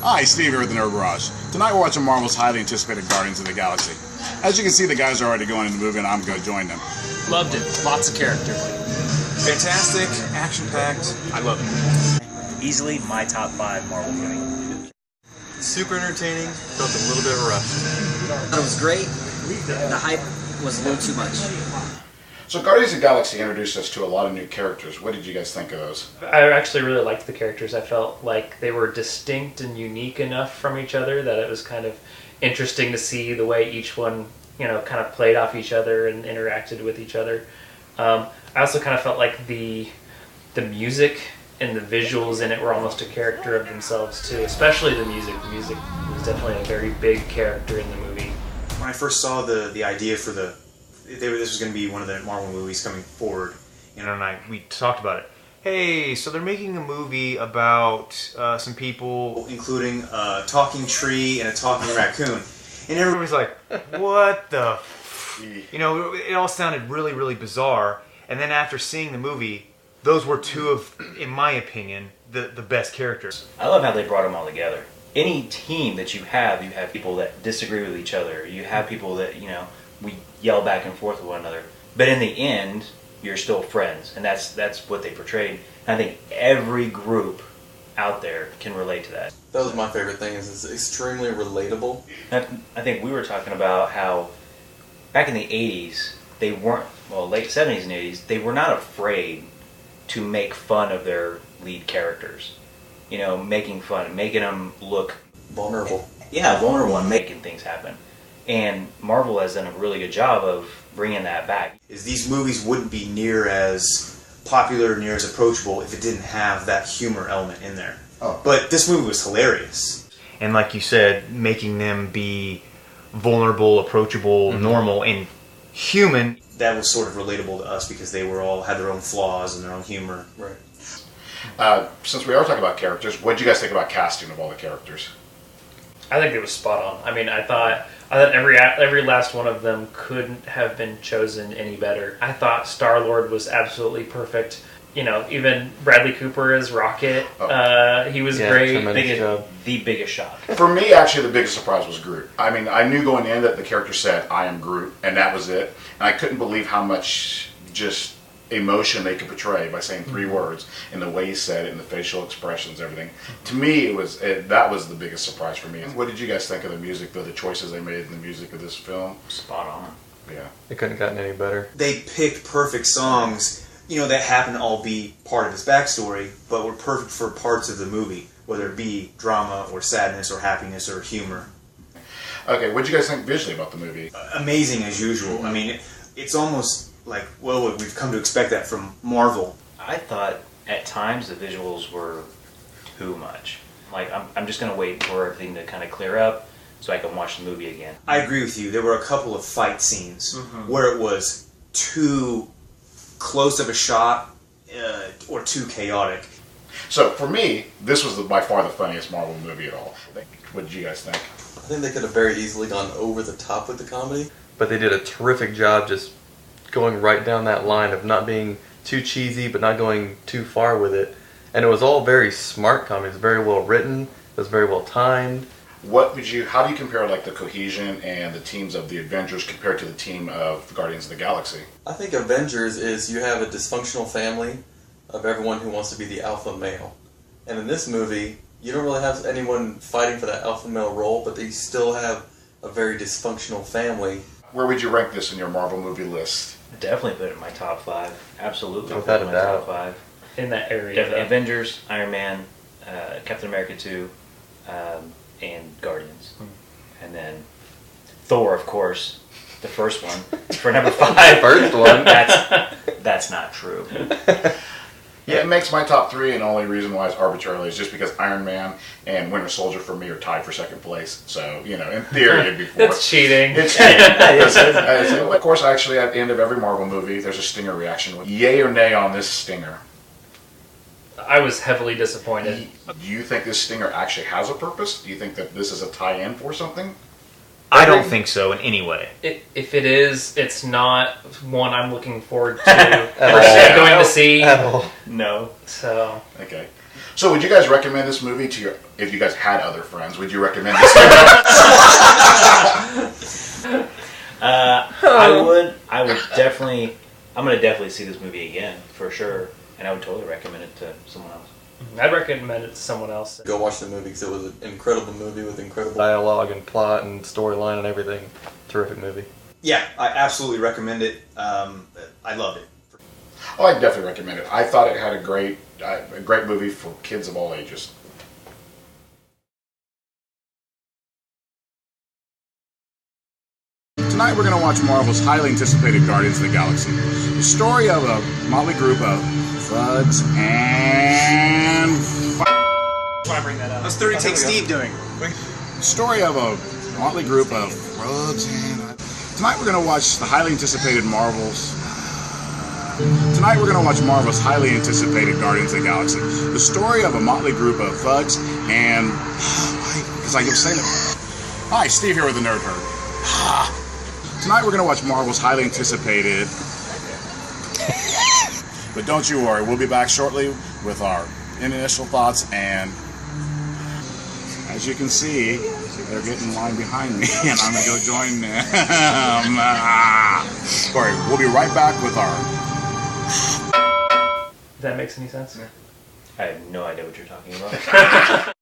Hi, Steve here with the Nerd Barrage. Tonight we're watching Marvel's highly anticipated Guardians of the Galaxy. As you can see, the guys are already going into the movie and I'm going to join them. Loved it. Lots of character. Fantastic, action-packed. I love it. Easily my top 5 Marvel movie. Super entertaining, felt a little bit rushed. It was great. The hype was a little too much. So Guardians of the Galaxy introduced us to a lot of new characters. What did you guys think of those? I actually really liked the characters. I felt like they were distinct and unique enough from each other that it was kind of interesting to see the way each one, kind of played off each other and interacted with each other. I also kind of felt like the music and the visuals in it were almost a character of themselves too, especially the music. The music was definitely a very big character in the movie. When I first saw the idea for this was going to be one of the Marvel movies coming forward, we talked about it. Hey, so they're making a movie about some people, including a talking tree and a talking raccoon, and everybody's like, "What the?" It all sounded really, really bizarre. And then after seeing the movie, those were two of, in my opinion, the best characters. I love how they brought them all together. Any team that you have people that disagree with each other. You have people that, we yell back and forth with one another. But in the end, you're still friends. And that's what they portrayed. And I think every group out there can relate to that. That was my favorite thing, is it's extremely relatable. I think we were talking about how back in the 80s, they weren't, late 70s and 80s, they were not afraid to make fun of their lead characters. Making fun, making them look Vulnerable. Yeah, vulnerable and making things happen. And Marvel has done a really good job of bringing that back. These movies wouldn't be near as popular, near as approachable if it didn't have that humor element in there. Oh. But this movie was hilarious. And like you said, making them be vulnerable, approachable, normal, and human. That was sort of relatable to us because they were all had their own flaws and their own humor. Right. Since we are talking about characters, what did you guys think about casting of all the characters? I think it was spot on. I mean, I thought every last one of them couldn't have been chosen any better. I thought Star-Lord was absolutely perfect. Even Bradley Cooper as Rocket, he was great. The biggest shock. For me, actually, the biggest surprise was Groot. I mean, I knew going in that the character said, "I am Groot," and that was it. And I couldn't believe how much just emotion they could portray by saying 3 words, and the way he said it, and the facial expressions, everything. To me, that was the biggest surprise for me. What did you guys think of the music, though, the choices they made in the music of this film? Spot on. Yeah. It couldn't have gotten any better. They picked perfect songs, that happen to all be part of his backstory, but were perfect for parts of the movie, whether it be drama or sadness or happiness or humor. Okay, what did you guys think visually about the movie? Amazing as usual. I mean, it's almost like, we've come to expect that from Marvel. I thought at times the visuals were too much. Like, I'm just going to wait for everything to kind of clear up so I can watch the movie again. I agree with you. There were a couple of fight scenes where it was too close of a shot or too chaotic. So, for me, this was by far the funniest Marvel movie at all. What did you guys think? I think they could have very easily gone over the top with the comedy. But they did a terrific job just going right down that line of not being too cheesy but not going too far with it. And it was all very smart comedy. It was very well written. It was very well timed. How do you compare the cohesion and the teams of the Avengers compared to the team of the Guardians of the Galaxy? I think Avengers is you have a dysfunctional family of everyone who wants to be the alpha male. And in this movie, you don't really have anyone fighting for that alpha male role, but they still have a very dysfunctional family. Where would you rank this in your Marvel movie list? Definitely put it in my top 5. Absolutely. Without put it in a my doubt. top 5. In that area. Definitely Avengers, Iron Man, Captain America 2, and Guardians. And then Thor, of course, the first one, for number 5. First one? That's not true. Yeah, it makes my top 3, and the only reason why it's arbitrarily is just because Iron Man and Winter Soldier for me are tied for 2nd place. So, in theory, it'd be 4th. That's cheating. It's cheating. Of course, actually, at the end of every Marvel movie, there's a stinger reaction. Yay or nay on this stinger? I was heavily disappointed. Do you think this stinger actually has a purpose? Do you think that this is a tie-in for something? I don't think so in any way. If it is, it's not one I'm looking forward to going to see. At all. No. So Okay. So would you guys recommend this movie to your, if you guys had other friends, would you recommend this movie? I would definitely, I'm going to definitely see this movie again, for sure. And I would totally recommend it to someone else. I'd recommend it to someone else. Go watch the movie because it was an incredible movie with incredible Dialogue and plot and storyline and everything. Terrific movie. Yeah, I absolutely recommend it. I loved it. Oh, I'd definitely recommend it. I thought it had a great movie for kids of all ages. Tonight we're going to watch Marvel's highly anticipated Guardians of the Galaxy. The story of a motley group of thugs and... Why bring that up? How's 30 Take Steve doing? Story of a motley group of thugs and... Tonight we're going to watch the highly anticipated Marvel's highly anticipated Guardians of the Galaxy. The story of a motley group of thugs and... Because I keep saying it. Hi, Steve here with the Nerd Herd. Tonight we're going to watch Marvel's highly anticipated... But don't you worry, we'll be back shortly with our initial thoughts, and as you can see, they're getting in line behind me, and I'm going to go join them. Sorry, we'll be right back with our... If that makes any sense? I have no idea what you're talking about.